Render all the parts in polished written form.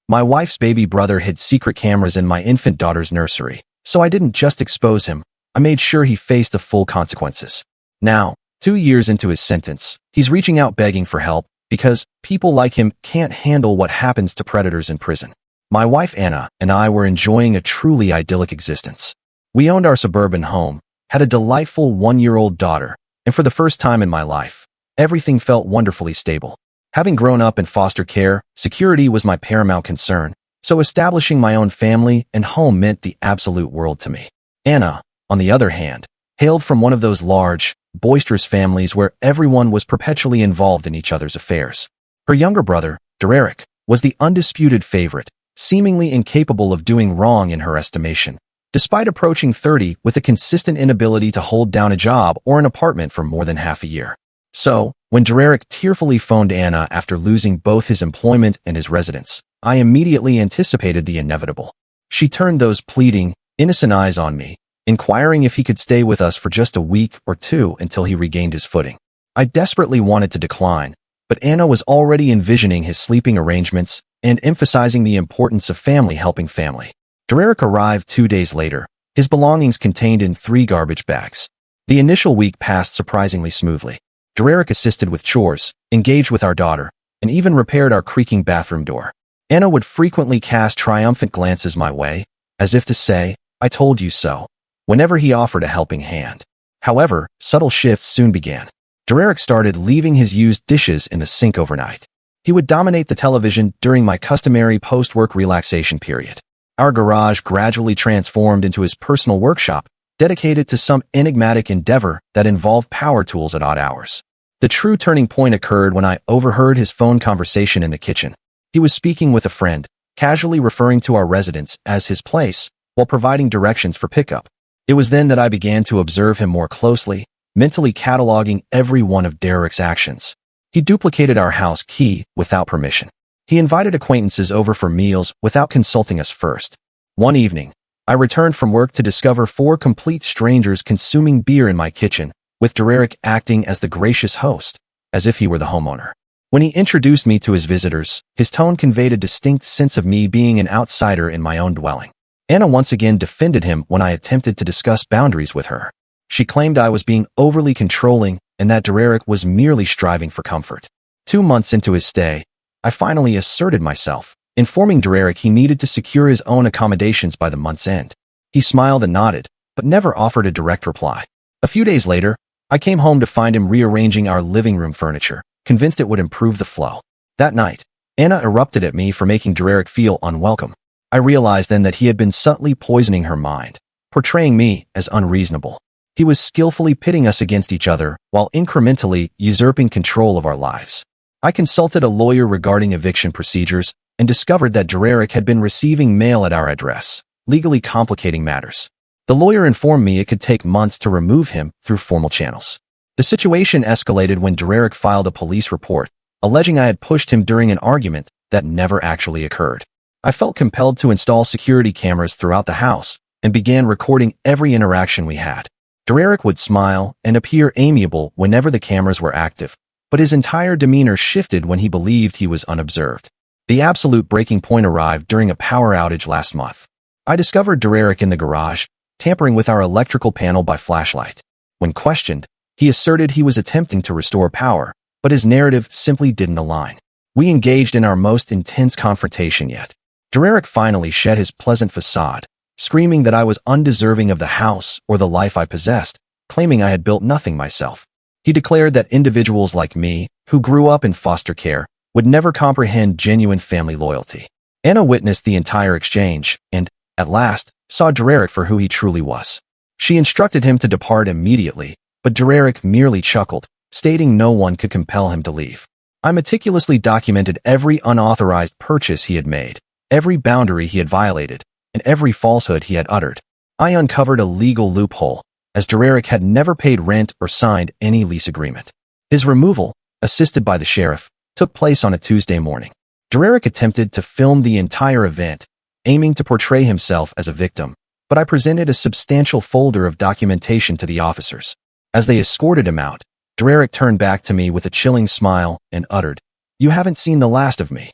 My wife's baby brother hid secret cameras in my infant daughter's nursery, so I didn't just expose him, I made sure he faced the full consequences. Now, 2 years into his sentence, he's reaching out begging for help because people like him can't handle what happens to predators in prison. My wife Anna and I were enjoying a truly idyllic existence. We owned our suburban home, had a delightful 1-year-old daughter, and for the first time in my life, everything felt wonderfully stable. Having grown up in foster care, security was my paramount concern, so establishing my own family and home meant the absolute world to me. Anna, on the other hand, hailed from one of those large, boisterous families where everyone was perpetually involved in each other's affairs. Her younger brother, Derek, was the undisputed favorite, seemingly incapable of doing wrong in her estimation, despite approaching 30 with a consistent inability to hold down a job or an apartment for more than half a year. So, when Derek tearfully phoned Anna after losing both his employment and his residence, I immediately anticipated the inevitable. She turned those pleading, innocent eyes on me, inquiring if he could stay with us for just a week or two until he regained his footing. I desperately wanted to decline, but Anna was already envisioning his sleeping arrangements and emphasizing the importance of family helping family. Derek arrived 2 days later, his belongings contained in 3 garbage bags. The initial week passed surprisingly smoothly. Derek assisted with chores, engaged with our daughter, and even repaired our creaking bathroom door. Anna would frequently cast triumphant glances my way, as if to say, "I told you so," whenever he offered a helping hand. However, subtle shifts soon began. Derek started leaving his used dishes in the sink overnight. He would dominate the television during my customary post-work relaxation period. Our garage gradually transformed into his personal workshop, dedicated to some enigmatic endeavor that involved power tools at odd hours. The true turning point occurred when I overheard his phone conversation in the kitchen. He was speaking with a friend, casually referring to our residence as his place, while providing directions for pickup. It was then that I began to observe him more closely, mentally cataloging every one of Derek's actions. He duplicated our house key without permission. He invited acquaintances over for meals without consulting us first. One evening, I returned from work to discover 4 complete strangers consuming beer in my kitchen, with Derek acting as the gracious host, as if he were the homeowner. When he introduced me to his visitors, his tone conveyed a distinct sense of me being an outsider in my own dwelling. Anna once again defended him when I attempted to discuss boundaries with her. She claimed I was being overly controlling and that Derek was merely striving for comfort. 2 months into his stay, I finally asserted myself, informing Derek he needed to secure his own accommodations by the month's end. He smiled and nodded, but never offered a direct reply. A few days later, I came home to find him rearranging our living room furniture, convinced it would improve the flow. That night, Anna erupted at me for making Derek feel unwelcome. I realized then that he had been subtly poisoning her mind, portraying me as unreasonable. He was skillfully pitting us against each other while incrementally usurping control of our lives. I consulted a lawyer regarding eviction procedures and discovered that Derek had been receiving mail at our address, legally complicating matters. The lawyer informed me it could take months to remove him through formal channels. The situation escalated when Derek filed a police report, alleging I had pushed him during an argument that never actually occurred. I felt compelled to install security cameras throughout the house and began recording every interaction we had. Derek would smile and appear amiable whenever the cameras were active, but his entire demeanor shifted when he believed he was unobserved. The absolute breaking point arrived during a power outage last month. I discovered Derek in the garage, tampering with our electrical panel by flashlight. When questioned, he asserted he was attempting to restore power, but his narrative simply didn't align. We engaged in our most intense confrontation yet. Derek finally shed his pleasant facade, screaming that I was undeserving of the house or the life I possessed, claiming I had built nothing myself. He declared that individuals like me, who grew up in foster care, would never comprehend genuine family loyalty. Anna witnessed the entire exchange and, at last, saw Derek for who he truly was. She instructed him to depart immediately, but Derek merely chuckled, stating no one could compel him to leave. I meticulously documented every unauthorized purchase he had made, every boundary he had violated, and every falsehood he had uttered. I uncovered a legal loophole, as Derek had never paid rent or signed any lease agreement. His removal, assisted by the sheriff, took place on a Tuesday morning. Derek attempted to film the entire event, aiming to portray himself as a victim, but I presented a substantial folder of documentation to the officers. As they escorted him out, Derek turned back to me with a chilling smile and uttered, "You haven't seen the last of me."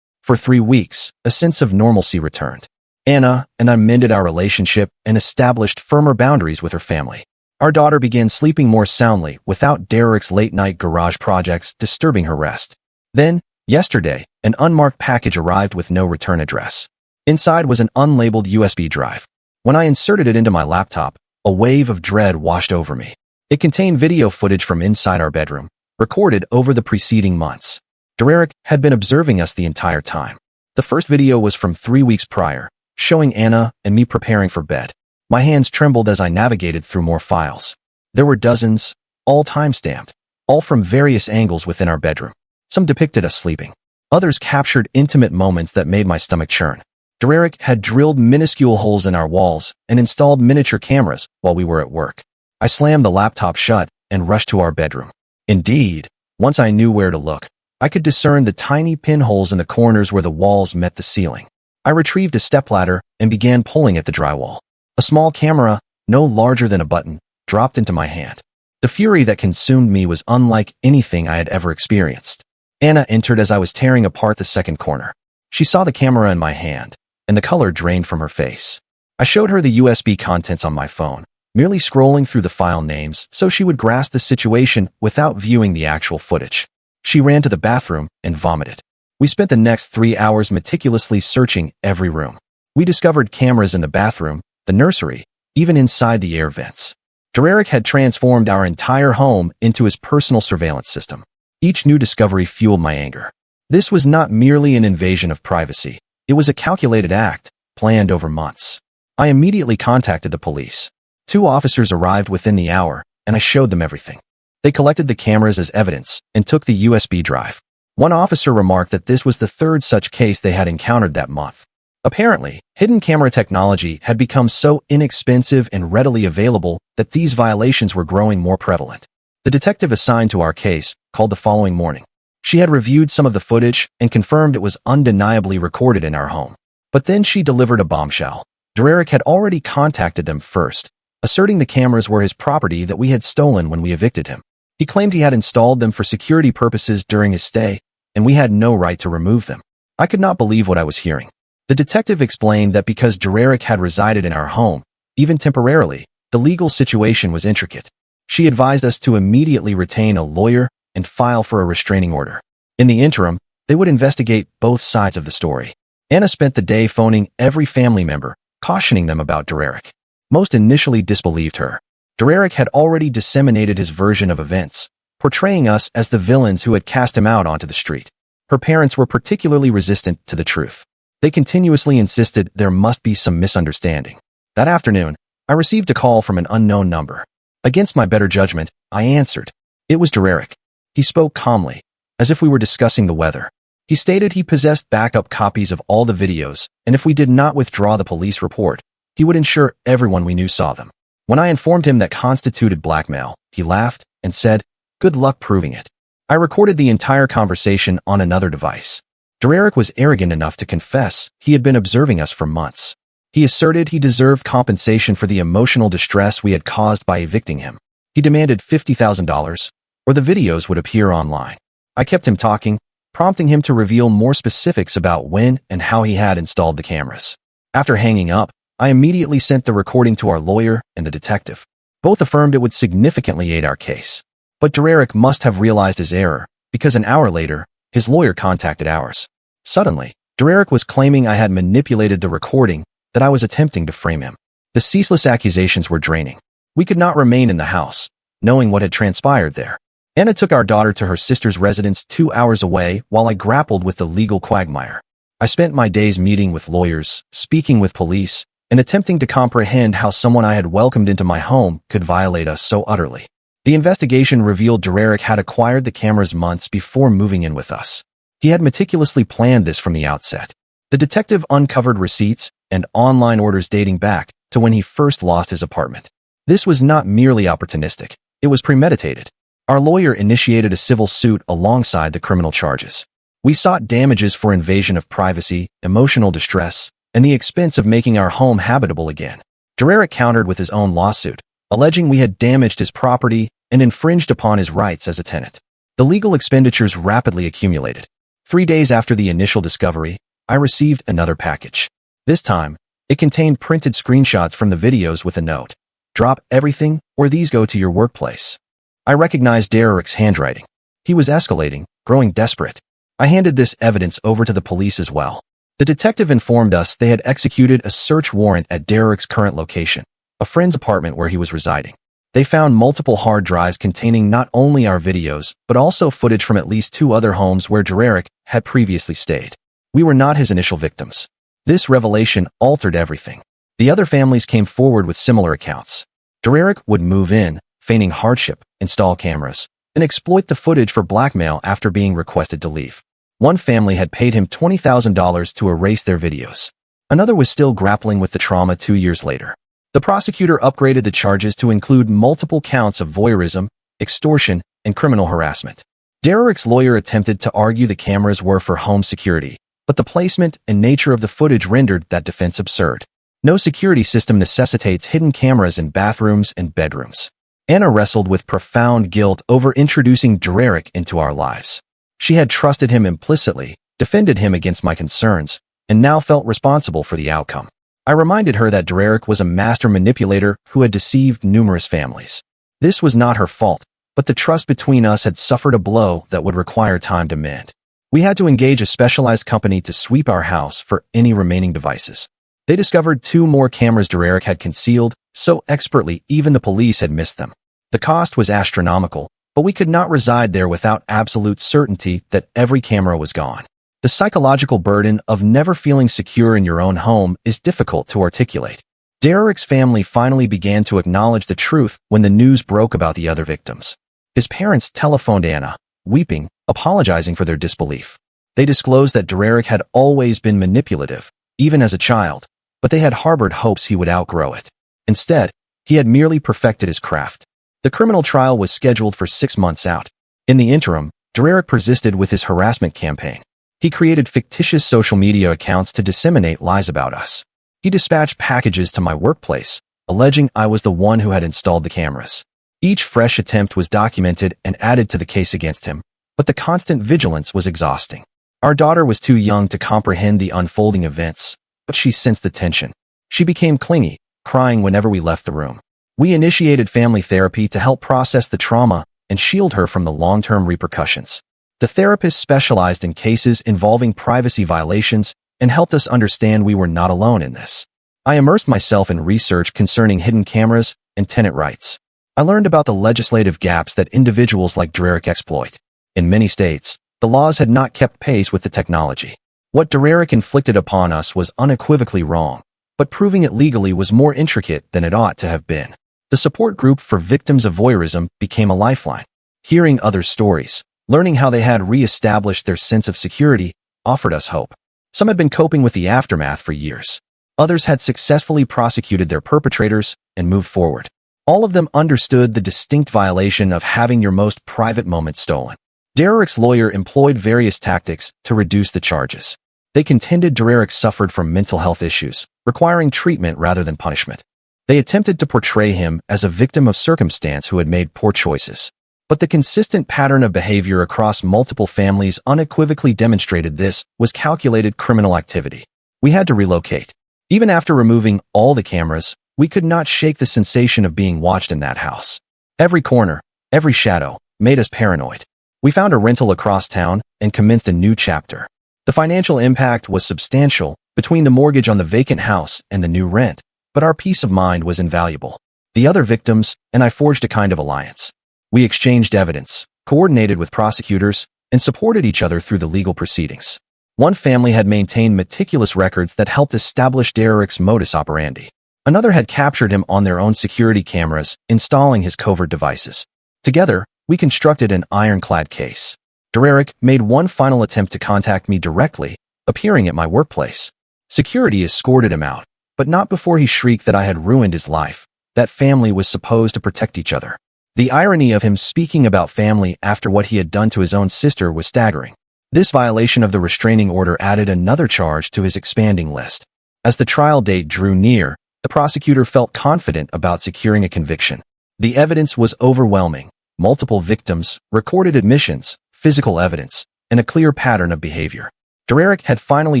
For 3 weeks, a sense of normalcy returned. Anna and I mended our relationship and established firmer boundaries with her family. Our daughter began sleeping more soundly without Derek's late-night garage projects disturbing her rest. Then, yesterday, an unmarked package arrived with no return address. Inside was an unlabeled USB drive. When I inserted it into my laptop, a wave of dread washed over me. It contained video footage from inside our bedroom, recorded over the preceding months. Derek had been observing us the entire time. The first video was from 3 weeks prior, showing Anna and me preparing for bed. My hands trembled as I navigated through more files. There were dozens, all time-stamped, all from various angles within our bedroom. Some depicted us sleeping. Others captured intimate moments that made my stomach churn. Derek had drilled minuscule holes in our walls and installed miniature cameras while we were at work. I slammed the laptop shut and rushed to our bedroom. Indeed, once I knew where to look, I could discern the tiny pinholes in the corners where the walls met the ceiling. I retrieved a stepladder and began pulling at the drywall. A small camera, no larger than a button, dropped into my hand. The fury that consumed me was unlike anything I had ever experienced. Anna entered as I was tearing apart the second corner. She saw the camera in my hand, and the color drained from her face. I showed her the USB contents on my phone, merely scrolling through the file names so she would grasp the situation without viewing the actual footage. She ran to the bathroom and vomited. We spent the next 3 hours meticulously searching every room. We discovered cameras in the bathroom, the nursery, even inside the air vents. Derek had transformed our entire home into his personal surveillance system. Each new discovery fueled my anger. This was not merely an invasion of privacy. It was a calculated act, planned over months. I immediately contacted the police. 2 officers arrived within the hour, and I showed them everything. They collected the cameras as evidence and took the USB drive. One officer remarked that this was the 3rd such case they had encountered that month. Apparently, hidden camera technology had become so inexpensive and readily available that these violations were growing more prevalent. The detective assigned to our case called the following morning. She had reviewed some of the footage and confirmed it was undeniably recorded in our home. But then she delivered a bombshell. Derek had already contacted them first, asserting the cameras were his property that we had stolen when we evicted him. He claimed he had installed them for security purposes during his stay, and we had no right to remove them. I could not believe what I was hearing. The detective explained that because Derek had resided in our home, even temporarily, the legal situation was intricate. She advised us to immediately retain a lawyer and file for a restraining order. In the interim, they would investigate both sides of the story. Anna spent the day phoning every family member, cautioning them about Derek. Most initially disbelieved her. Derek had already disseminated his version of events, portraying us as the villains who had cast him out onto the street. Her parents were particularly resistant to the truth. They continuously insisted there must be some misunderstanding. That afternoon, I received a call from an unknown number. Against my better judgment, I answered. It was Derek. He spoke calmly, as if we were discussing the weather. He stated he possessed backup copies of all the videos, and if we did not withdraw the police report, he would ensure everyone we knew saw them. When I informed him that constituted blackmail, he laughed and said, "Good luck proving it." I recorded the entire conversation on another device. Derek was arrogant enough to confess he had been observing us for months. He asserted he deserved compensation for the emotional distress we had caused by evicting him. He demanded $50,000, or the videos would appear online. I kept him talking, prompting him to reveal more specifics about when and how he had installed the cameras. After hanging up, I immediately sent the recording to our lawyer and the detective. Both affirmed it would significantly aid our case. But Derek must have realized his error, because an hour later, his lawyer contacted ours. Suddenly, Derek was claiming I had manipulated the recording, that I was attempting to frame him. The ceaseless accusations were draining. We could not remain in the house, knowing what had transpired there. Anna took our daughter to her sister's residence 2 hours away while I grappled with the legal quagmire. I spent my days meeting with lawyers, speaking with police, and attempting to comprehend how someone I had welcomed into my home could violate us so utterly. The investigation revealed Derek had acquired the cameras months before moving in with us. He had meticulously planned this from the outset. The detective uncovered receipts and online orders dating back to when he first lost his apartment. This was not merely opportunistic, it was premeditated. Our lawyer initiated a civil suit alongside the criminal charges. We sought damages for invasion of privacy, emotional distress, and the expense of making our home habitable again. Derek countered with his own lawsuit, alleging we had damaged his property and infringed upon his rights as a tenant. The legal expenditures rapidly accumulated. 3 days after the initial discovery, I received another package. This time, it contained printed screenshots from the videos with a note. Drop everything, or these go to your workplace. I recognized Derek's handwriting. He was escalating, growing desperate. I handed this evidence over to the police as well. The detective informed us they had executed a search warrant at Derek's current location, a friend's apartment where he was residing. They found multiple hard drives containing not only our videos, but also footage from at least 2 other homes where Derek had previously stayed. We were not his initial victims. This revelation altered everything. The other families came forward with similar accounts. Derek would move in, feigning hardship, install cameras, and exploit the footage for blackmail after being requested to leave. One family had paid him $20,000 to erase their videos. Another was still grappling with the trauma 2 years later. The prosecutor upgraded the charges to include multiple counts of voyeurism, extortion, and criminal harassment. Derek's lawyer attempted to argue the cameras were for home security, but the placement and nature of the footage rendered that defense absurd. No security system necessitates hidden cameras in bathrooms and bedrooms. Anna wrestled with profound guilt over introducing Derek into our lives. She had trusted him implicitly, defended him against my concerns, and now felt responsible for the outcome. I reminded her that Derek was a master manipulator who had deceived numerous families. This was not her fault, but the trust between us had suffered a blow that would require time to mend. We had to engage a specialized company to sweep our house for any remaining devices. They discovered 2 more cameras Derek had concealed so expertly even the police had missed them. The cost was astronomical, but we could not reside there without absolute certainty that every camera was gone. The psychological burden of never feeling secure in your own home is difficult to articulate. Derek's family finally began to acknowledge the truth when the news broke about the other victims. His parents telephoned Anna, weeping, apologizing for their disbelief. They disclosed that Derek had always been manipulative, even as a child, but they had harbored hopes he would outgrow it. Instead, he had merely perfected his craft. The criminal trial was scheduled for 6 months out. In the interim, Derek persisted with his harassment campaign. He created fictitious social media accounts to disseminate lies about us. He dispatched packages to my workplace, alleging I was the one who had installed the cameras. Each fresh attempt was documented and added to the case against him, but the constant vigilance was exhausting. Our daughter was too young to comprehend the unfolding events, but she sensed the tension. She became clingy, crying whenever we left the room. We initiated family therapy to help process the trauma and shield her from the long-term repercussions. The therapist specialized in cases involving privacy violations and helped us understand we were not alone in this. I immersed myself in research concerning hidden cameras and tenant rights. I learned about the legislative gaps that individuals like Derek exploit. In many states, the laws had not kept pace with the technology. What Derek inflicted upon us was unequivocally wrong, but proving it legally was more intricate than it ought to have been. The support group for victims of voyeurism became a lifeline. Hearing others' stories, learning how they had re-established their sense of security, offered us hope. Some had been coping with the aftermath for years. Others had successfully prosecuted their perpetrators and moved forward. All of them understood the distinct violation of having your most private moments stolen. Derek's lawyer employed various tactics to reduce the charges. They contended Derek suffered from mental health issues, requiring treatment rather than punishment. They attempted to portray him as a victim of circumstance who had made poor choices. But the consistent pattern of behavior across multiple families unequivocally demonstrated this was calculated criminal activity. We had to relocate. Even after removing all the cameras, we could not shake the sensation of being watched in that house. Every corner, every shadow, made us paranoid. We found a rental across town and commenced a new chapter. The financial impact was substantial between the mortgage on the vacant house and the new rent, but our peace of mind was invaluable. The other victims and I forged a kind of alliance. We exchanged evidence, coordinated with prosecutors, and supported each other through the legal proceedings. One family had maintained meticulous records that helped establish Derek's modus operandi. Another had captured him on their own security cameras, installing his covert devices. Together, we constructed an ironclad case. Derek made one final attempt to contact me directly, appearing at my workplace. Security escorted him out, but not before he shrieked that I had ruined his life. That family was supposed to protect each other. The irony of him speaking about family after what he had done to his own sister was staggering. This violation of the restraining order added another charge to his expanding list. As the trial date drew near, the prosecutor felt confident about securing a conviction. The evidence was overwhelming. Multiple victims, recorded admissions, physical evidence, and a clear pattern of behavior. Derek had finally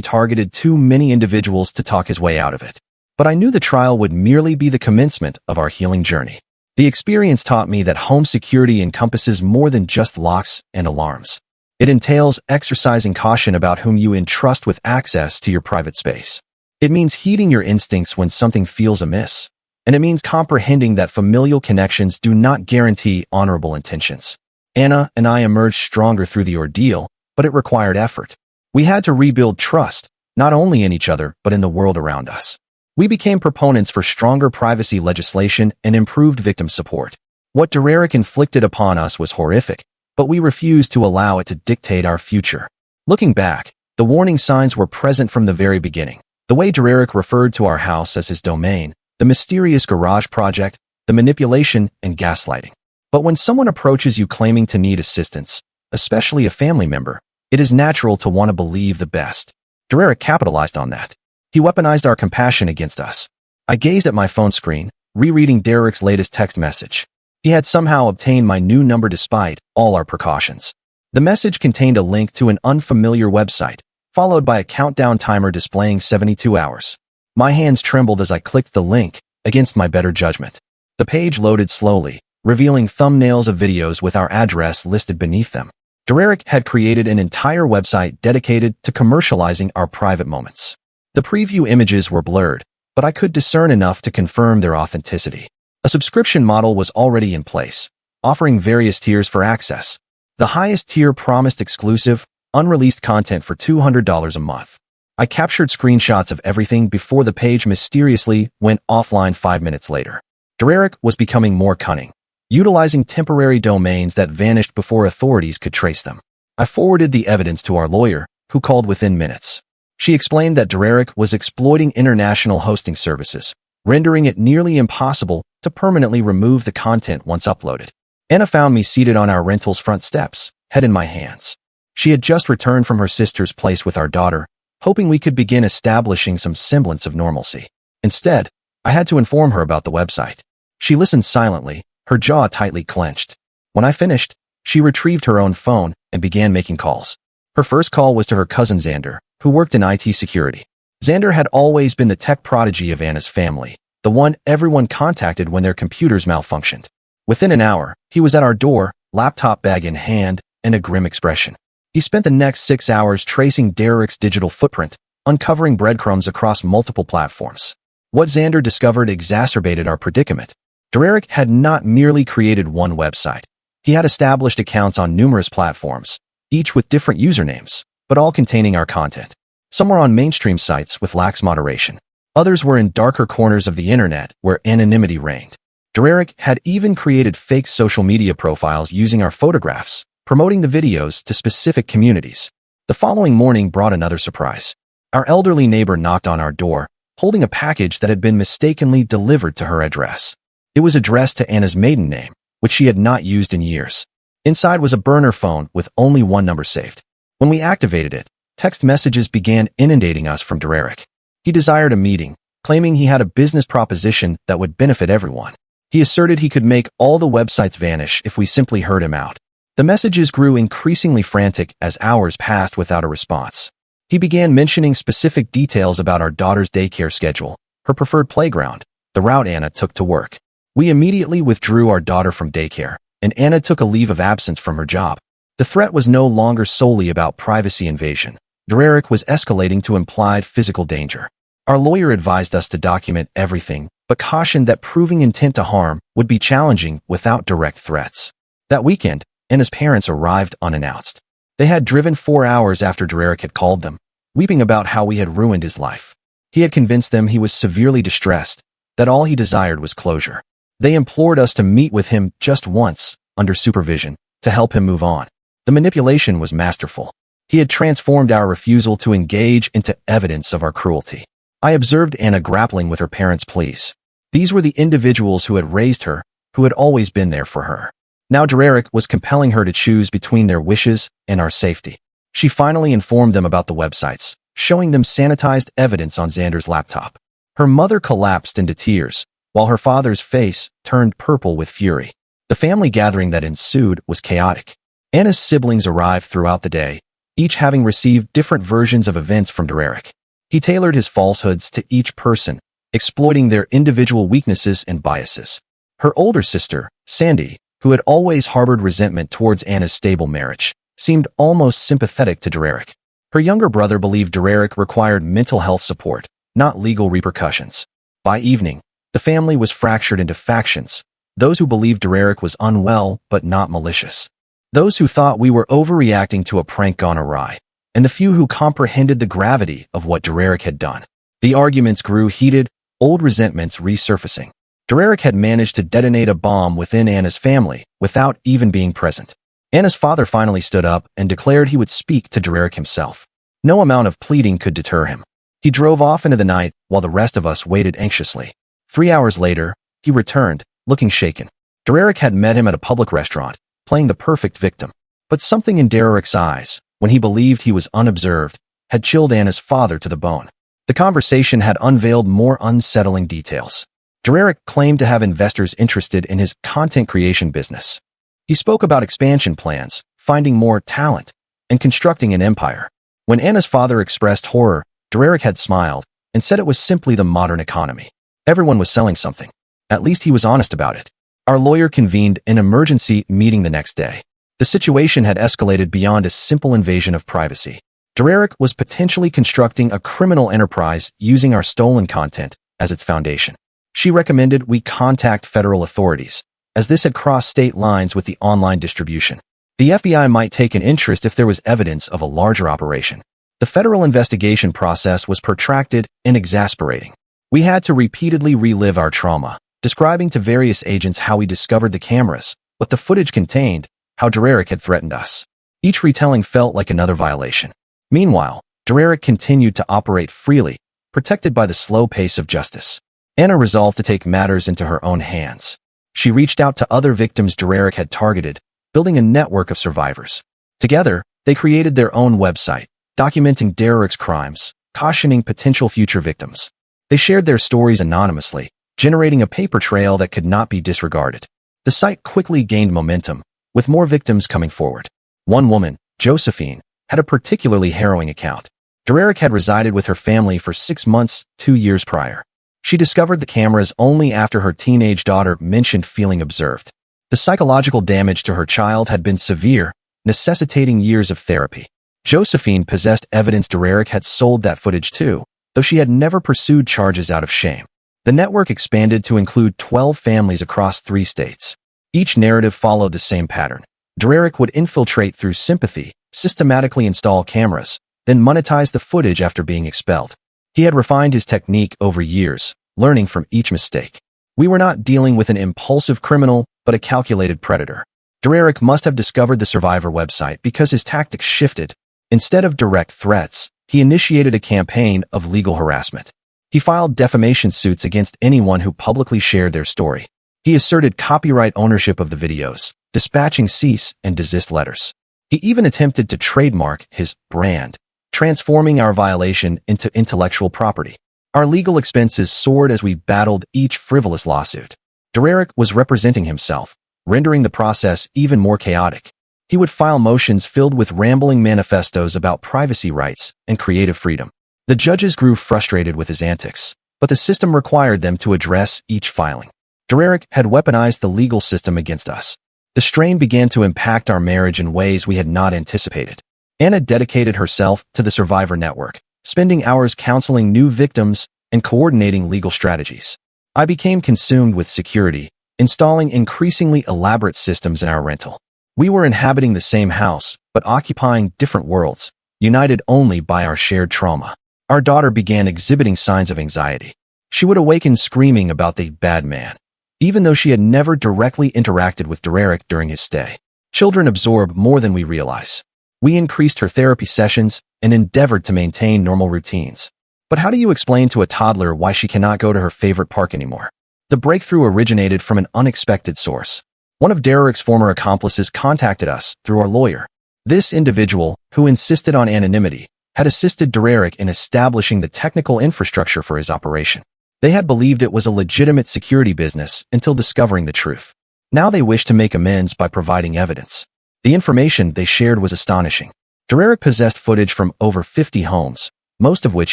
targeted too many individuals to talk his way out of it. But I knew the trial would merely be the commencement of our healing journey. The experience taught me that home security encompasses more than just locks and alarms. It entails exercising caution about whom you entrust with access to your private space. It means heeding your instincts when something feels amiss. And it means comprehending that familial connections do not guarantee honorable intentions. Anna and I emerged stronger through the ordeal, but it required effort. We had to rebuild trust, not only in each other, but in the world around us. We became proponents for stronger privacy legislation and improved victim support. What Derek inflicted upon us was horrific, but we refused to allow it to dictate our future. Looking back, the warning signs were present from the very beginning. The way Derek referred to our house as his domain, the mysterious garage project, the manipulation and gaslighting. But when someone approaches you claiming to need assistance, especially a family member, it is natural to want to believe the best. Derek capitalized on that. He weaponized our compassion against us. I gazed at my phone screen, rereading Derek's latest text message. He had somehow obtained my new number despite all our precautions. The message contained a link to an unfamiliar website, followed by a countdown timer displaying 72 hours. My hands trembled as I clicked the link, against my better judgment. The page loaded slowly, revealing thumbnails of videos with our address listed beneath them. Derek had created an entire website dedicated to commercializing our private moments. The preview images were blurred, but I could discern enough to confirm their authenticity. A subscription model was already in place, offering various tiers for access. The highest tier promised exclusive, unreleased content for $200 a month. I captured screenshots of everything before the page mysteriously went offline 5 minutes later. Derek was becoming more cunning, utilizing temporary domains that vanished before authorities could trace them. I forwarded the evidence to our lawyer, who called within minutes. She explained that Derek was exploiting international hosting services, rendering it nearly impossible to permanently remove the content once uploaded. Anna found me seated on our rental's front steps, head in my hands. She had just returned from her sister's place with our daughter, hoping we could begin establishing some semblance of normalcy. Instead, I had to inform her about the website. She listened silently, her jaw tightly clenched. When I finished, she retrieved her own phone and began making calls. Her first call was to her cousin Xander, who worked in IT security. Xander had always been the tech prodigy of Anna's family, the one everyone contacted when their computers malfunctioned. Within an hour, he was at our door, laptop bag in hand, and a grim expression. He spent the next 6 hours tracing Derek's digital footprint, uncovering breadcrumbs across multiple platforms. What Xander discovered exacerbated our predicament. Derek had not merely created one website. He had established accounts on numerous platforms, each with different usernames, but all containing our content. Some were on mainstream sites with lax moderation. Others were in darker corners of the internet where anonymity reigned. Derek had even created fake social media profiles using our photographs, promoting the videos to specific communities. The following morning brought another surprise. Our elderly neighbor knocked on our door, holding a package that had been mistakenly delivered to her address. It was addressed to Anna's maiden name, which she had not used in years. Inside was a burner phone with only one number saved. When we activated it, text messages began inundating us from Derek. He desired a meeting, claiming he had a business proposition that would benefit everyone. He asserted he could make all the websites vanish if we simply heard him out. The messages grew increasingly frantic as hours passed without a response. He began mentioning specific details about our daughter's daycare schedule, her preferred playground, the route Anna took to work. We immediately withdrew our daughter from daycare, and Anna took a leave of absence from her job. The threat was no longer solely about privacy invasion. Derek was escalating to implied physical danger. Our lawyer advised us to document everything, but cautioned that proving intent to harm would be challenging without direct threats. That weekend, Anna's parents arrived unannounced. They had driven 4 hours after Derek had called them, weeping about how we had ruined his life. He had convinced them he was severely distressed, that all he desired was closure. They implored us to meet with him just once, under supervision, to help him move on. The manipulation was masterful. He had transformed our refusal to engage into evidence of our cruelty. I observed Anna grappling with her parents' pleas. These were the individuals who had raised her, who had always been there for her. Now Derek was compelling her to choose between their wishes and our safety. She finally informed them about the websites, showing them sanitized evidence on Xander's laptop. Her mother collapsed into tears, while her father's face turned purple with fury. The family gathering that ensued was chaotic. Anna's siblings arrived throughout the day, each having received different versions of events from Derek. He tailored his falsehoods to each person, exploiting their individual weaknesses and biases. Her older sister, Sandy, who had always harbored resentment towards Anna's stable marriage, seemed almost sympathetic to Derek. Her younger brother believed Derek required mental health support, not legal repercussions. By evening, the family was fractured into factions, those who believed Derek was unwell but not malicious, those who thought we were overreacting to a prank gone awry, and the few who comprehended the gravity of what Derek had done. The arguments grew heated, old resentments resurfacing. Derek had managed to detonate a bomb within Anna's family without even being present. Anna's father finally stood up and declared he would speak to Derek himself. No amount of pleading could deter him. He drove off into the night while the rest of us waited anxiously. 3 hours later, he returned, looking shaken. Derek had met him at a public restaurant, playing the perfect victim. But something in Derek's eyes, when he believed he was unobserved, had chilled Anna's father to the bone. The conversation had unveiled more unsettling details. Derek claimed to have investors interested in his content creation business. He spoke about expansion plans, finding more talent, and constructing an empire. When Anna's father expressed horror, Derek had smiled and said it was simply the modern economy. Everyone was selling something. At least he was honest about it. Our lawyer convened an emergency meeting the next day. The situation had escalated beyond a simple invasion of privacy. Derek was potentially constructing a criminal enterprise using our stolen content as its foundation. She recommended we contact federal authorities, as this had crossed state lines with the online distribution. The FBI might take an interest if there was evidence of a larger operation. The federal investigation process was protracted and exasperating. We had to repeatedly relive our trauma, describing to various agents how we discovered the cameras, what the footage contained, how Derek had threatened us. Each retelling felt like another violation. Meanwhile, Derek continued to operate freely, protected by the slow pace of justice. Anna resolved to take matters into her own hands. She reached out to other victims Derek had targeted, building a network of survivors. Together, they created their own website, documenting Derek's crimes, cautioning potential future victims. They shared their stories anonymously, generating a paper trail that could not be disregarded. The site quickly gained momentum, with more victims coming forward. One woman, Josephine, had a particularly harrowing account. Derek had resided with her family for 6 months, 2 years prior. She discovered the cameras only after her teenage daughter mentioned feeling observed. The psychological damage to her child had been severe, necessitating years of therapy. Josephine possessed evidence Derek had sold that footage too, though she had never pursued charges out of shame. The network expanded to include 12 families across 3 states. Each narrative followed the same pattern. Derek would infiltrate through sympathy, systematically install cameras, then monetize the footage after being expelled. He had refined his technique over years, learning from each mistake. We were not dealing with an impulsive criminal, but a calculated predator. Derek must have discovered the Survivor website because his tactics shifted. Instead of direct threats, he initiated a campaign of legal harassment. He filed defamation suits against anyone who publicly shared their story. He asserted copyright ownership of the videos, dispatching cease and desist letters. He even attempted to trademark his brand, transforming our violation into intellectual property. Our legal expenses soared as we battled each frivolous lawsuit. Derek was representing himself, rendering the process even more chaotic. He would file motions filled with rambling manifestos about privacy rights and creative freedom. The judges grew frustrated with his antics, but the system required them to address each filing. Derek had weaponized the legal system against us. The strain began to impact our marriage in ways we had not anticipated. Anna dedicated herself to the Survivor network, spending hours counseling new victims and coordinating legal strategies. I became consumed with security, installing increasingly elaborate systems in our rental. We were inhabiting the same house, but occupying different worlds, united only by our shared trauma. Our daughter began exhibiting signs of anxiety. She would awaken screaming about the bad man, even though she had never directly interacted with Derek during his stay. Children absorb more than we realize. We increased her therapy sessions and endeavored to maintain normal routines. But how do you explain to a toddler why she cannot go to her favorite park anymore? The breakthrough originated from an unexpected source. One of Derek's former accomplices contacted us through our lawyer. This individual, who insisted on anonymity, had assisted Derek in establishing the technical infrastructure for his operation. They had believed it was a legitimate security business until discovering the truth. Now they wished to make amends by providing evidence. The information they shared was astonishing. Derek possessed footage from over 50 homes, most of which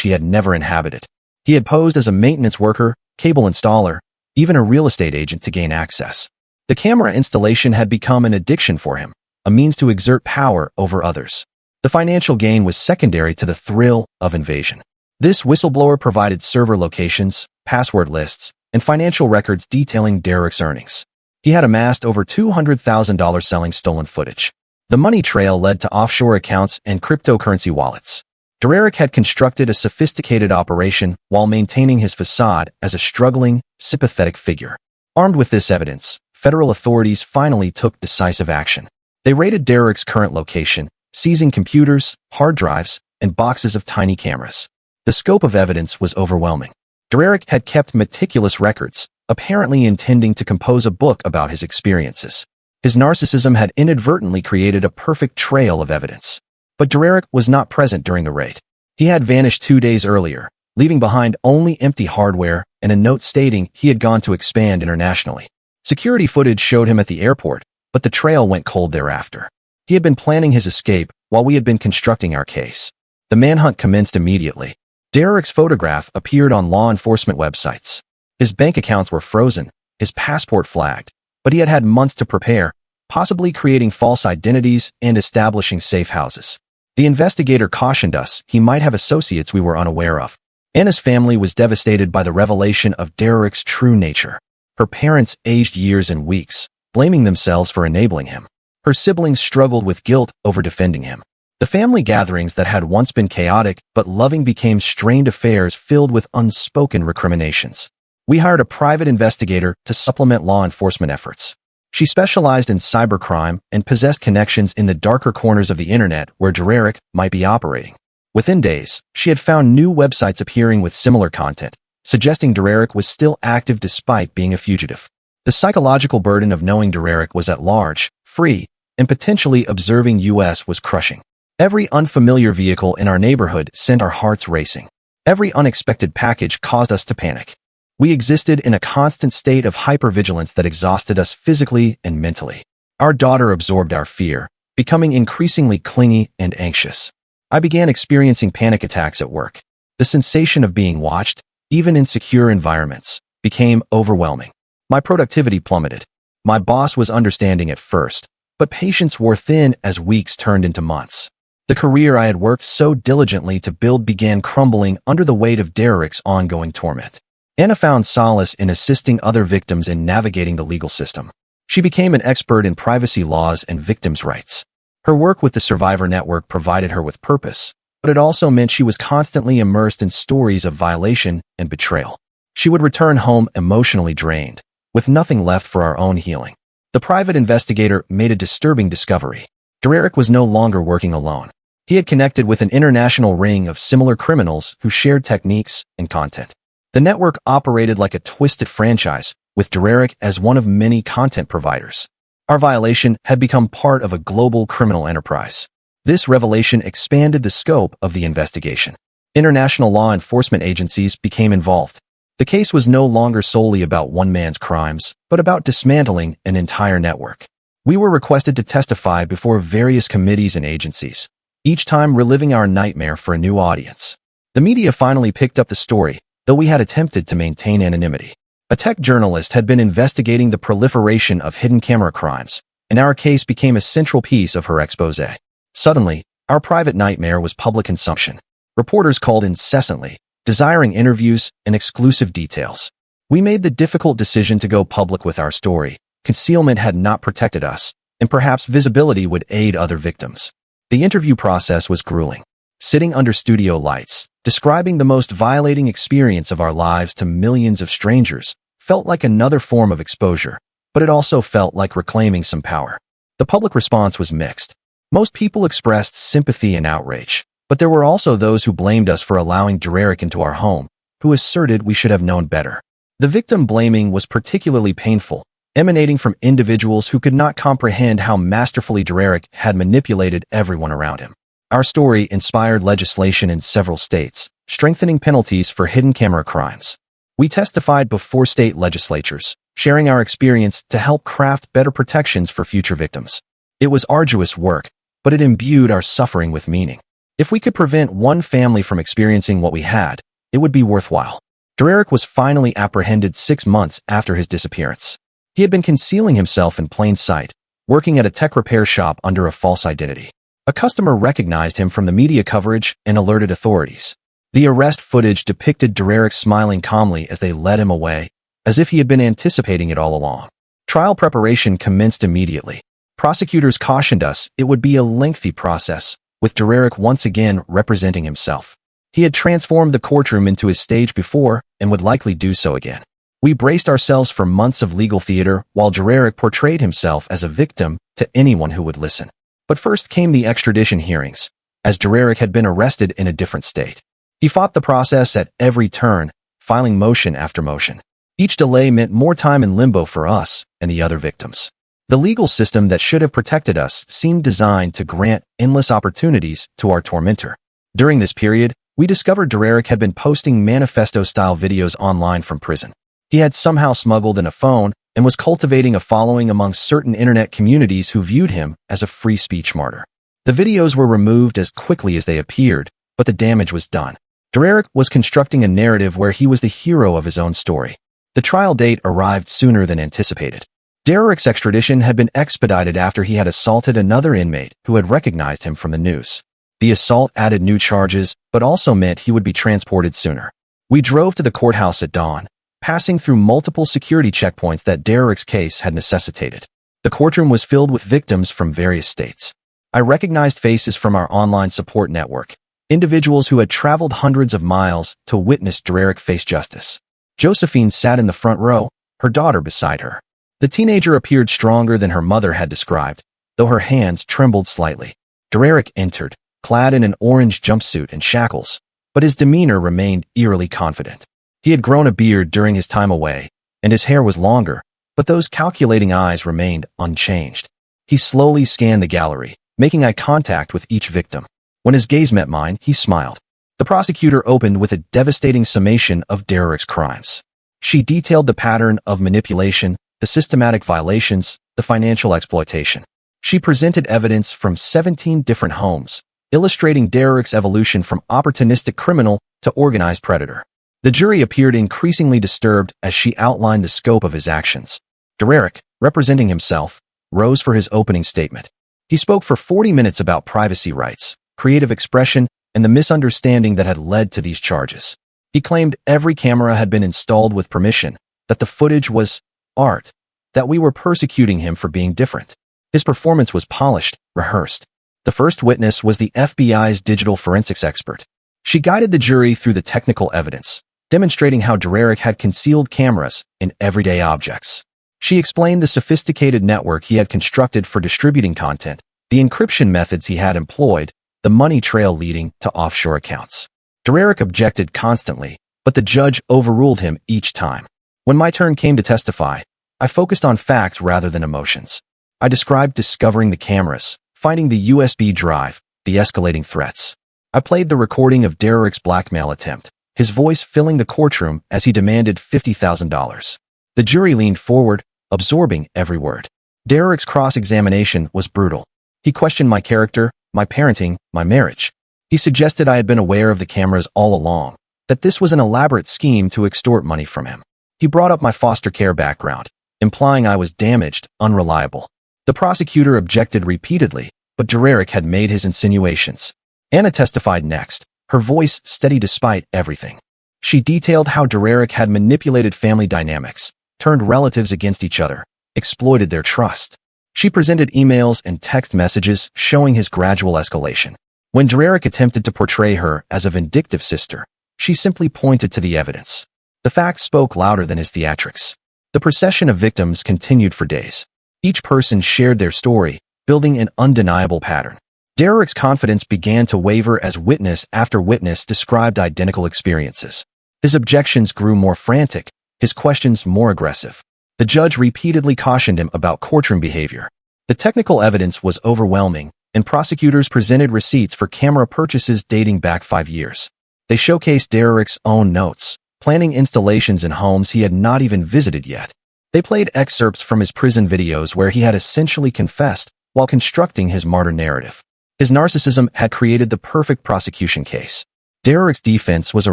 he had never inhabited. He had posed as a maintenance worker, cable installer, even a real estate agent to gain access. The camera installation had become an addiction for him, a means to exert power over others. The financial gain was secondary to the thrill of invasion. This whistleblower provided server locations, password lists, and financial records detailing Derek's earnings. He had amassed over $200,000 selling stolen footage. The money trail led to offshore accounts and cryptocurrency wallets. Derek had constructed a sophisticated operation while maintaining his facade as a struggling, sympathetic figure. Armed with this evidence, federal authorities finally took decisive action. They raided Derek's current location, seizing computers, hard drives, and boxes of tiny cameras. The scope of evidence was overwhelming. Derek had kept meticulous records, apparently intending to compose a book about his experiences. His narcissism had inadvertently created a perfect trail of evidence. But Derek was not present during the raid. He had vanished 2 days earlier, leaving behind only empty hardware and a note stating he had gone to expand internationally. Security footage showed him at the airport, but the trail went cold thereafter. He had been planning his escape while we had been constructing our case. The manhunt commenced immediately. Derek's photograph appeared on law enforcement websites. His bank accounts were frozen, his passport flagged, but he had had months to prepare, possibly creating false identities and establishing safe houses. The investigator cautioned us he might have associates we were unaware of. Anna's family was devastated by the revelation of Derek's true nature. Her parents aged years and weeks, blaming themselves for enabling him. Her siblings struggled with guilt over defending him. The family gatherings that had once been chaotic but loving became strained affairs filled with unspoken recriminations. We hired a private investigator to supplement law enforcement efforts. She specialized in cybercrime and possessed connections in the darker corners of the internet where Derek might be operating. Within days, she had found new websites appearing with similar content, suggesting Derek was still active despite being a fugitive. The psychological burden of knowing Derek was at large, free, and potentially observing US was crushing. Every unfamiliar vehicle in our neighborhood sent our hearts racing. Every unexpected package caused us to panic. We existed in a constant state of hypervigilance that exhausted us physically and mentally. Our daughter absorbed our fear, becoming increasingly clingy and anxious. I began experiencing panic attacks at work. The sensation of being watched, even in secure environments, became overwhelming. My productivity plummeted. My boss was understanding at first, but patience wore thin as weeks turned into months. The career I had worked so diligently to build began crumbling under the weight of Derek's ongoing torment. Anna found solace in assisting other victims in navigating the legal system. She became an expert in privacy laws and victims' rights. Her work with the Survivor Network provided her with purpose, but it also meant she was constantly immersed in stories of violation and betrayal. She would return home emotionally drained, with nothing left for our own healing. The private investigator made a disturbing discovery. Derek was no longer working alone. He had connected with an international ring of similar criminals who shared techniques and content. The network operated like a twisted franchise, with Derek as one of many content providers. Our violation had become part of a global criminal enterprise. This revelation expanded the scope of the investigation. International law enforcement agencies became involved. The case was no longer solely about one man's crimes, but about dismantling an entire network. We were requested to testify before various committees and agencies, each time reliving our nightmare for a new audience. The media finally picked up the story, though we had attempted to maintain anonymity. A tech journalist had been investigating the proliferation of hidden camera crimes, and our case became a central piece of her exposé. Suddenly, our private nightmare was public consumption. Reporters called incessantly, desiring interviews and exclusive details. We made the difficult decision to go public with our story. Concealment had not protected us, and perhaps visibility would aid other victims. The interview process was grueling. Sitting under studio lights, describing the most violating experience of our lives to millions of strangers, felt like another form of exposure, but it also felt like reclaiming some power. The public response was mixed. Most people expressed sympathy and outrage, but there were also those who blamed us for allowing Derek into our home, who asserted we should have known better. The victim blaming was particularly painful, emanating from individuals who could not comprehend how masterfully Derek had manipulated everyone around him. Our story inspired legislation in several states, strengthening penalties for hidden camera crimes. We testified before state legislatures, sharing our experience to help craft better protections for future victims. It was arduous work, but it imbued our suffering with meaning. If we could prevent one family from experiencing what we had, it would be worthwhile. Derek was finally apprehended 6 months after his disappearance. He had been concealing himself in plain sight, working at a tech repair shop under a false identity. A customer recognized him from the media coverage and alerted authorities. The arrest footage depicted Derek smiling calmly as they led him away, as if he had been anticipating it all along. Trial preparation commenced immediately. Prosecutors cautioned us it would be a lengthy process, with Derek once again representing himself. He had transformed the courtroom into his stage before and would likely do so again. We braced ourselves for months of legal theater while Derek portrayed himself as a victim to anyone who would listen. But first came the extradition hearings, as Derek had been arrested in a different state. He fought the process at every turn, filing motion after motion. Each delay meant more time in limbo for us and the other victims. The legal system that should have protected us seemed designed to grant endless opportunities to our tormentor. During this period, we discovered Derek had been posting manifesto-style videos online from prison. He had somehow smuggled in a phone and was cultivating a following among certain internet communities who viewed him as a free speech martyr. The videos were removed as quickly as they appeared, but the damage was done. Derek was constructing a narrative where he was the hero of his own story. The trial date arrived sooner than anticipated. Derek's extradition had been expedited after he had assaulted another inmate who had recognized him from the news. The assault added new charges, but also meant he would be transported sooner. We drove to the courthouse at dawn, passing through multiple security checkpoints that Derek's case had necessitated. The courtroom was filled with victims from various states. I recognized faces from our online support network, individuals who had traveled hundreds of miles to witness Derek face justice. Josephine sat in the front row, her daughter beside her. The teenager appeared stronger than her mother had described, though her hands trembled slightly. Derek entered, clad in an orange jumpsuit and shackles, but his demeanor remained eerily confident. He had grown a beard during his time away, and his hair was longer, but those calculating eyes remained unchanged. He slowly scanned the gallery, making eye contact with each victim. When his gaze met mine, he smiled. The prosecutor opened with a devastating summation of Derek's crimes. She detailed the pattern of manipulation, the systematic violations, the financial exploitation. She presented evidence from 17 different homes, illustrating Derek's evolution from opportunistic criminal to organized predator. The jury appeared increasingly disturbed as she outlined the scope of his actions. Derek, representing himself, rose for his opening statement. He spoke for 40 minutes about privacy rights, creative expression, and the misunderstanding that had led to these charges. He claimed every camera had been installed with permission, that the footage was art, that we were persecuting him for being different. His performance was polished, rehearsed. The first witness was the FBI's digital forensics expert. She guided the jury through the technical evidence, demonstrating how Derek had concealed cameras in everyday objects. She explained the sophisticated network he had constructed for distributing content, the encryption methods he had employed, the money trail leading to offshore accounts. Derek objected constantly, but the judge overruled him each time. When my turn came to testify, I focused on facts rather than emotions. I described discovering the cameras, finding the USB drive, the escalating threats. I played the recording of Derek's blackmail attempt, his voice filling the courtroom as he demanded $50,000. The jury leaned forward, absorbing every word. Derek's cross-examination was brutal. He questioned my character, my parenting, my marriage. He suggested I had been aware of the cameras all along, that this was an elaborate scheme to extort money from him. He brought up my foster care background, implying I was damaged, unreliable. The prosecutor objected repeatedly, but Derek had made his insinuations. Anna testified next, her voice steady despite everything. She detailed how Derek had manipulated family dynamics, turned relatives against each other, exploited their trust. She presented emails and text messages showing his gradual escalation. When Derek attempted to portray her as a vindictive sister, she simply pointed to the evidence. The facts spoke louder than his theatrics. The procession of victims continued for days. Each person shared their story, building an undeniable pattern. Derek's confidence began to waver as witness after witness described identical experiences. His objections grew more frantic, his questions more aggressive. The judge repeatedly cautioned him about courtroom behavior. The technical evidence was overwhelming, and prosecutors presented receipts for camera purchases dating back 5 years. They showcased Derek's own notes, planning installations in homes he had not even visited yet. They played excerpts from his prison videos where he had essentially confessed while constructing his martyr narrative. His narcissism had created the perfect prosecution case. Derek's defense was a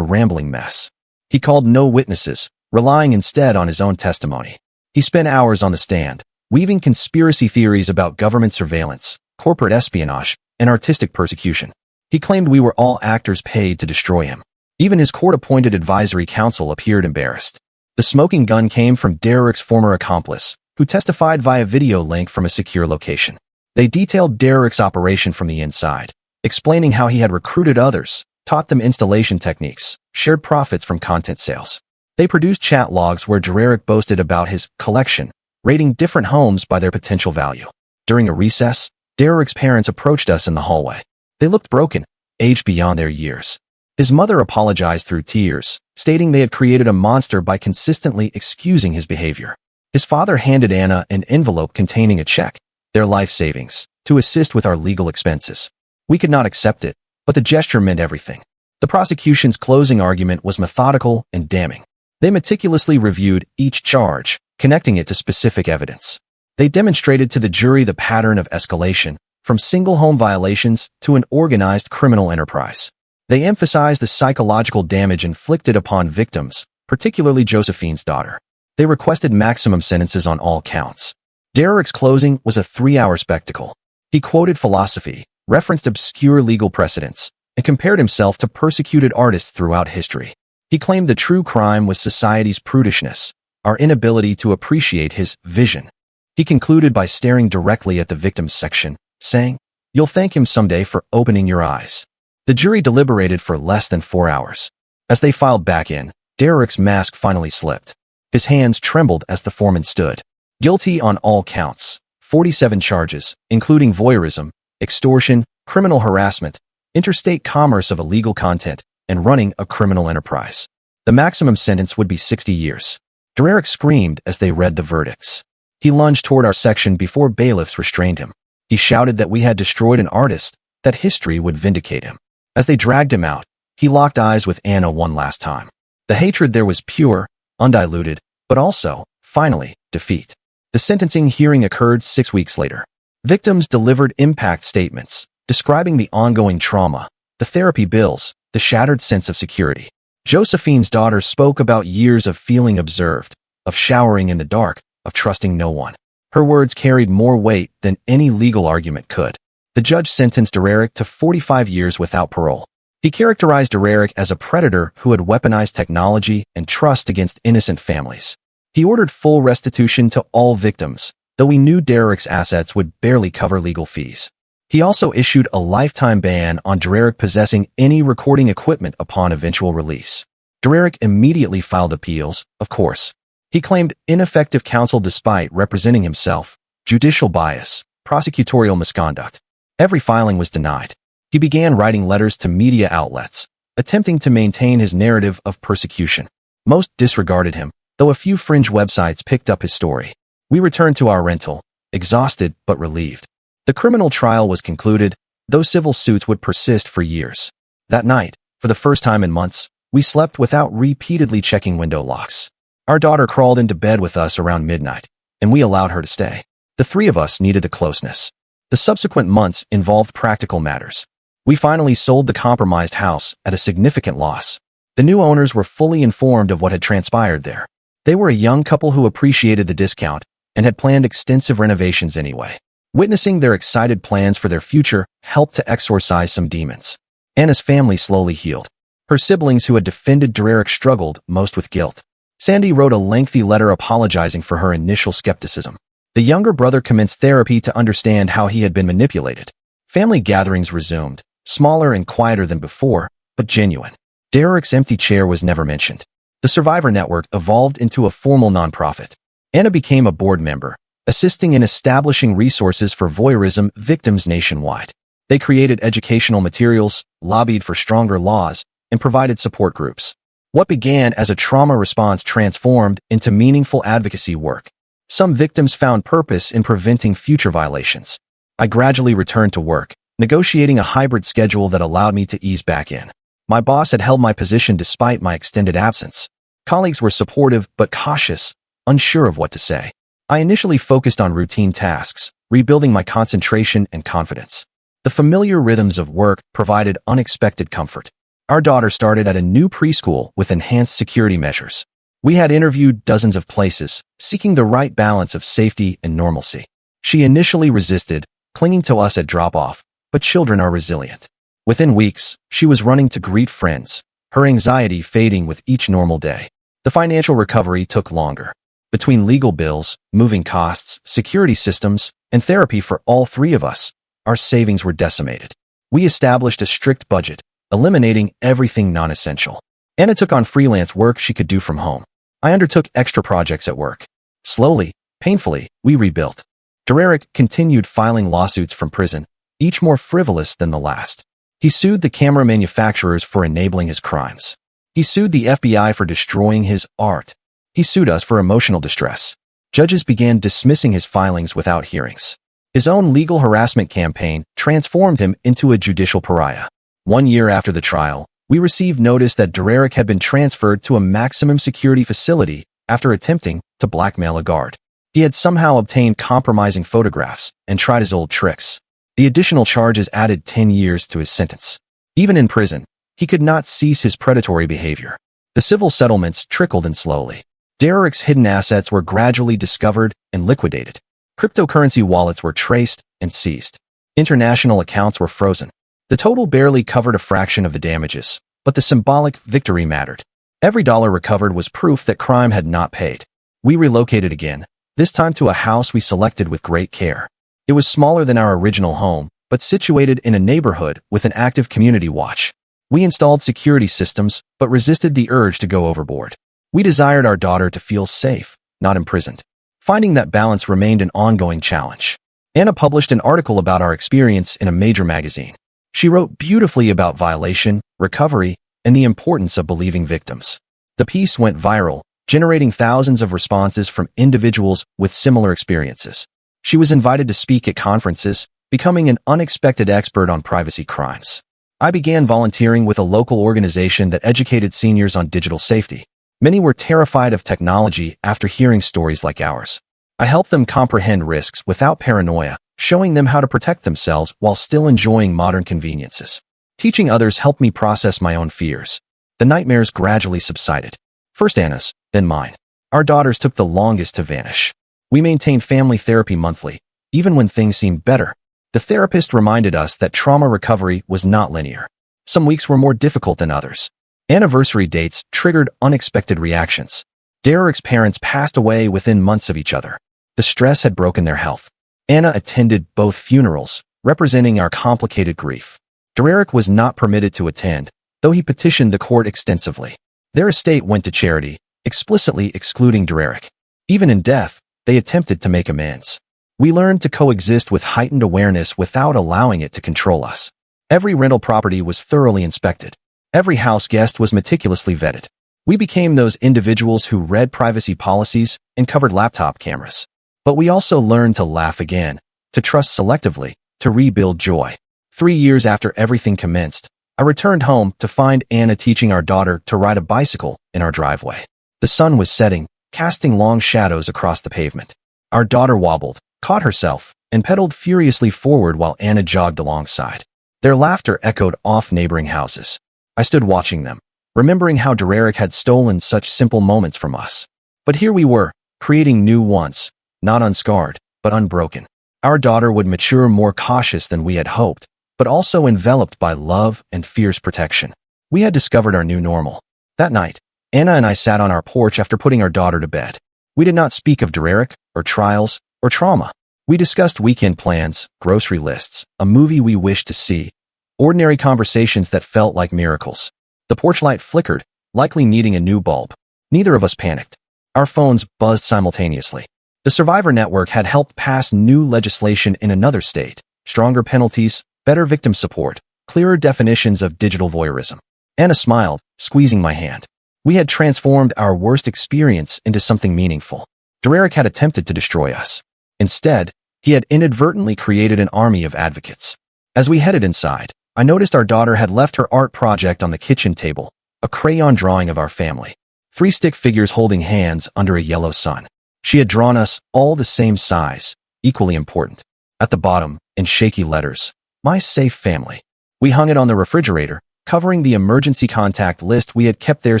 rambling mess. He called no witnesses, relying instead on his own testimony. He spent hours on the stand, weaving conspiracy theories about government surveillance, corporate espionage, and artistic persecution. He claimed we were all actors paid to destroy him. Even his court-appointed advisory council appeared embarrassed. The smoking gun came from Derek's former accomplice, who testified via video link from a secure location. They detailed Derek's operation from the inside, explaining how he had recruited others, taught them installation techniques, shared profits from content sales. They produced chat logs where Derek boasted about his collection, rating different homes by their potential value. During a recess, Derek's parents approached us in the hallway. They looked broken, aged beyond their years. His mother apologized through tears, stating they had created a monster by consistently excusing his behavior. His father handed Anna an envelope containing a check, their life savings, to assist with our legal expenses. We could not accept it, but the gesture meant everything. The prosecution's closing argument was methodical and damning. They meticulously reviewed each charge, connecting it to specific evidence. They demonstrated to the jury the pattern of escalation, from single home violations to an organized criminal enterprise. They emphasized the psychological damage inflicted upon victims, particularly Josephine's daughter. They requested maximum sentences on all counts. Derek's closing was a 3-hour spectacle. He quoted philosophy, referenced obscure legal precedents, and compared himself to persecuted artists throughout history. He claimed the true crime was society's prudishness, our inability to appreciate his vision. He concluded by staring directly at the victims section, saying, "You'll thank him someday for opening your eyes." The jury deliberated for less than 4 hours. As they filed back in, Derek's mask finally slipped. His hands trembled as the foreman stood. Guilty on all counts, 47 charges, including voyeurism, extortion, criminal harassment, interstate commerce of illegal content, and running a criminal enterprise. The maximum sentence would be 60 years. Derek screamed as they read the verdicts. He lunged toward our section before bailiffs restrained him. He shouted that we had destroyed an artist, that history would vindicate him. As they dragged him out, he locked eyes with Anna one last time. The hatred there was pure, undiluted, but also, finally, defeat. The sentencing hearing occurred 6 weeks later. Victims delivered impact statements, describing the ongoing trauma, the therapy bills, the shattered sense of security. Josephine's daughter spoke about years of feeling observed, of showering in the dark, of trusting no one. Her words carried more weight than any legal argument could. The judge sentenced Derek to 45 years without parole. He characterized Derek as a predator who had weaponized technology and trust against innocent families. He ordered full restitution to all victims, though he knew Derek's assets would barely cover legal fees. He also issued a lifetime ban on Derek possessing any recording equipment upon eventual release. Derek immediately filed appeals, of course. He claimed ineffective counsel despite representing himself, judicial bias, prosecutorial misconduct. Every filing was denied. He began writing letters to media outlets, attempting to maintain his narrative of persecution. Most disregarded him, though a few fringe websites picked up his story. We returned to our rental, exhausted but relieved. The criminal trial was concluded, though civil suits would persist for years. That night, for the first time in months, we slept without repeatedly checking window locks. Our daughter crawled into bed with us around midnight, and we allowed her to stay. The three of us needed the closeness. The subsequent months involved practical matters. We finally sold the compromised house at a significant loss. The new owners were fully informed of what had transpired there. They were a young couple who appreciated the discount and had planned extensive renovations anyway. Witnessing their excited plans for their future helped to exorcise some demons. Anna's family slowly healed. Her siblings who had defended Derek struggled most with guilt. Sandy wrote a lengthy letter apologizing for her initial skepticism. The younger brother commenced therapy to understand how he had been manipulated. Family gatherings resumed, smaller and quieter than before, but genuine. Derek's empty chair was never mentioned. The Survivor Network evolved into a formal nonprofit. Anna became a board member, assisting in establishing resources for voyeurism victims nationwide. They created educational materials, lobbied for stronger laws, and provided support groups. What began as a trauma response transformed into meaningful advocacy work. Some victims found purpose in preventing future violations. I gradually returned to work, negotiating a hybrid schedule that allowed me to ease back in. My boss had held my position despite my extended absence. Colleagues were supportive but cautious, unsure of what to say. I initially focused on routine tasks, rebuilding my concentration and confidence. The familiar rhythms of work provided unexpected comfort. Our daughter started at a new preschool with enhanced security measures. We had interviewed dozens of places, seeking the right balance of safety and normalcy. She initially resisted, clinging to us at drop-off, but children are resilient. Within weeks, she was running to greet friends, her anxiety fading with each normal day. The financial recovery took longer. Between legal bills, moving costs, security systems, and therapy for all three of us, our savings were decimated. We established a strict budget, eliminating everything non-essential. Anna took on freelance work she could do from home. I undertook extra projects at work. Slowly, painfully, we rebuilt. Derek continued filing lawsuits from prison, each more frivolous than the last. He sued the camera manufacturers for enabling his crimes. He sued the FBI for destroying his art. He sued us for emotional distress. Judges began dismissing his filings without hearings. His own legal harassment campaign transformed him into a judicial pariah. 1 year after the trial, we received notice that Derek had been transferred to a maximum security facility after attempting to blackmail a guard. He had somehow obtained compromising photographs and tried his old tricks. The additional charges added 10 years to his sentence. Even in prison, he could not cease his predatory behavior. The civil settlements trickled in slowly. Derek's hidden assets were gradually discovered and liquidated. Cryptocurrency wallets were traced and seized. International accounts were frozen. The total barely covered a fraction of the damages, but the symbolic victory mattered. Every dollar recovered was proof that crime had not paid. We relocated again, this time to a house we selected with great care. It was smaller than our original home, but situated in a neighborhood with an active community watch. We installed security systems, but resisted the urge to go overboard. We desired our daughter to feel safe, not imprisoned. Finding that balance remained an ongoing challenge. Anna published an article about our experience in a major magazine. She wrote beautifully about violation, recovery, and the importance of believing victims. The piece went viral, generating thousands of responses from individuals with similar experiences. She was invited to speak at conferences, becoming an unexpected expert on privacy crimes. I began volunteering with a local organization that educated seniors on digital safety. Many were terrified of technology after hearing stories like ours. I helped them comprehend risks without paranoia, showing them how to protect themselves while still enjoying modern conveniences. Teaching others helped me process my own fears. The nightmares gradually subsided. First Anna's, then mine. Our daughters took the longest to vanish. We maintained family therapy monthly, even when things seemed better. The therapist reminded us that trauma recovery was not linear. Some weeks were more difficult than others. Anniversary dates triggered unexpected reactions. Derek's parents passed away within months of each other. The stress had broken their health. Anna attended both funerals, representing our complicated grief. Derek was not permitted to attend, though he petitioned the court extensively. Their estate went to charity, explicitly excluding Derek. Even in death, they attempted to make amends. We learned to coexist with heightened awareness without allowing it to control us. Every rental property was thoroughly inspected. Every house guest was meticulously vetted. We became those individuals who read privacy policies and covered laptop cameras. But we also learned to laugh again, to trust selectively, to rebuild joy. 3 years after everything commenced, I returned home to find Anna teaching our daughter to ride a bicycle in our driveway. The sun was setting, casting long shadows across the pavement. Our daughter wobbled, caught herself, and pedaled furiously forward while Anna jogged alongside. Their laughter echoed off neighboring houses. I stood watching them, remembering how Derek had stolen such simple moments from us. But here we were, creating new ones, not unscarred, but unbroken. Our daughter would mature more cautious than we had hoped, but also enveloped by love and fierce protection. We had discovered our new normal. That night, Anna and I sat on our porch after putting our daughter to bed. We did not speak of Derek, or trials, or trauma. We discussed weekend plans, grocery lists, a movie we wished to see, ordinary conversations that felt like miracles. The porch light flickered, likely needing a new bulb. Neither of us panicked. Our phones buzzed simultaneously. The Survivor Network had helped pass new legislation in another state, stronger penalties, better victim support, clearer definitions of digital voyeurism. Anna smiled, squeezing my hand. We had transformed our worst experience into something meaningful. Derek had attempted to destroy us. Instead, he had inadvertently created an army of advocates. As we headed inside, I noticed our daughter had left her art project on the kitchen table, a crayon drawing of our family. 3 stick figures holding hands under a yellow sun. She had drawn us all the same size, equally important. At the bottom, in shaky letters, My safe family. We hung it on the refrigerator, covering the emergency contact list we had kept there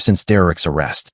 since Derek's arrest.